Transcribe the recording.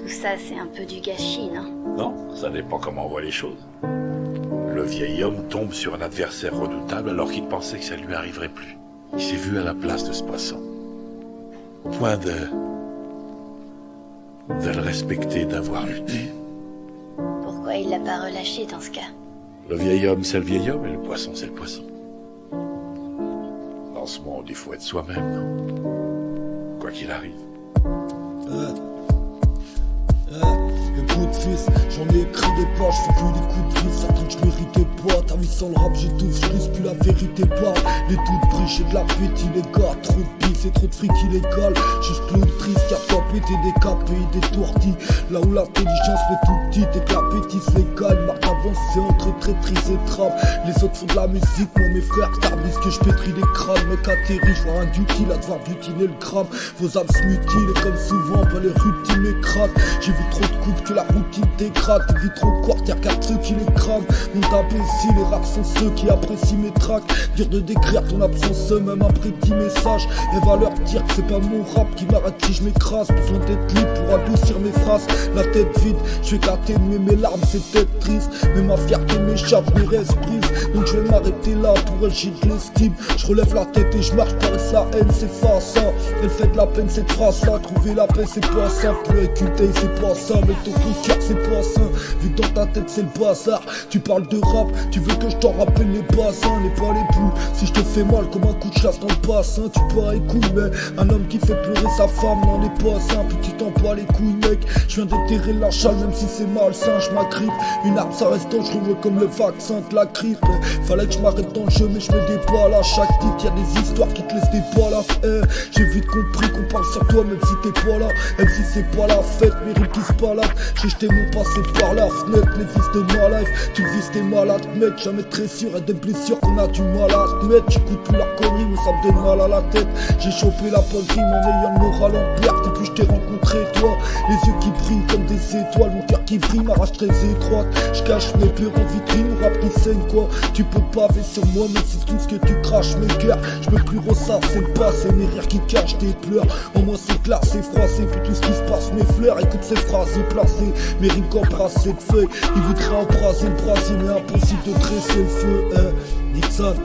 Tout ça, c'est un peu du gâchis, non? Non, ça dépend comment on voit les choses. Le vieil homme tombe sur un adversaire redoutable alors qu'il pensait que ça lui arriverait plus. Il s'est vu à la place de ce passant. Au point de le respecter, d'avoir lutté. Pourquoi il l'a pas relâché dans ce cas? Le vieil homme, c'est le vieil homme, et le poisson, c'est le poisson. Dans ce monde, il faut être soi-même, non? Quoi qu'il arrive. Écoute fils, j'en ai écrit des pages, fais plus des coups de fil, ça truc je méritais pas. Ta vie sans le rap j'étouffe, je risque plus la vérité pas. Les toutes briches et de l'appétit les gars, trop de pisse et trop de fric illégal. Juste Claude triste qui a pas pété des capés, des tourtis. Là où l'intelligence fait tout petit et que l'appétit se légale. Marque avancée entre traîtrise et trappe. Les autres font de la musique, moi mes frères tardisent que je pétris les crânes. Mec atterri, je vois un duty à devoir butiner le gramme. Vos âmes se mutilent et comme souvent, pas les rutines m'écratent. J'ai vu trop de coups que la routine dégrade. Des vies trop courtes, regarde ceux qui les crament. Mon d'imbéciles, les raps sont ceux qui apprécient mes tracks. Dur de décrire ton absence, même après 10 messages. Elle va leur dire que c'est pas mon rap qui m'arrête si je m'écrase. Besoin d'être libre pour adoucir mes phrases. La tête vide, je vais qu'atténuer mes larmes, c'est peut-être triste. Mais ma fierté m'échappe, mes restes brisent. Donc je vais m'arrêter là, pour elle j'ai de l'estime. Je relève la tête et je marche, paraisse la haine, c'est face ça. Elle fait de la peine cette phrase-là. Trouver la paix c'est pas simple, pour écouter c'est pas ça. Mais ton cœur c'est pas sain, vu que dans ta tête c'est le bazar. Tu parles de rap, tu veux que je t'en rappelle les bassins, les pas les poules. Si je te fais mal comme un coup de chasse dans le bassin, tu parais cool, mais un homme qui fait pleurer sa femme n'en est pas simple. Tu t'en bats les couilles mec, je viens déterrer la chale même si c'est malsain, je m'agrippe. Une arme ça reste dangereux comme le vaccin de la grippe. Fallait que je m'arrête dans le jeu mais je me déballe à chaque titre. Y'a des histoires qui te laissent des balles à faire. J'ai vite compris qu'on parle sur toi même si t'es pas là. Même si c'est pas la fête, mes rimes qui se baladent. J'ai jeté mon passé par la fenêtre, les fils de ma life. Tu vis t'es malade mec, jamais très sûr. Et des blessures qu'on a du mal à admettre. J'écoute plus leur connerie mais ça me donne mal à la tête. J'ai chopé la bonne rime en ayant le moral en perte. Et puis je t'ai rencontré toi, les yeux qui brillent comme des étoiles. Mon cœur qui brille, ma rage très étroite. Je cache mes peurs en vitrine, mon rap qui saigne quoi. Tu peux pas faire sur moi mais c'est tout ce que tu craches mes cœurs. Je peux plus ressasser le passé, mes rires qui cachent tes pleurs. Au moins c'est clair, c'est froissé, puis tout ce qui se passe mes fleurs. Écoute ces phrases placées, mes rimes qu'embrasser de feuilles. Ils voudraient embrasser le brasier mais impossible de dresser le feu. Nixon.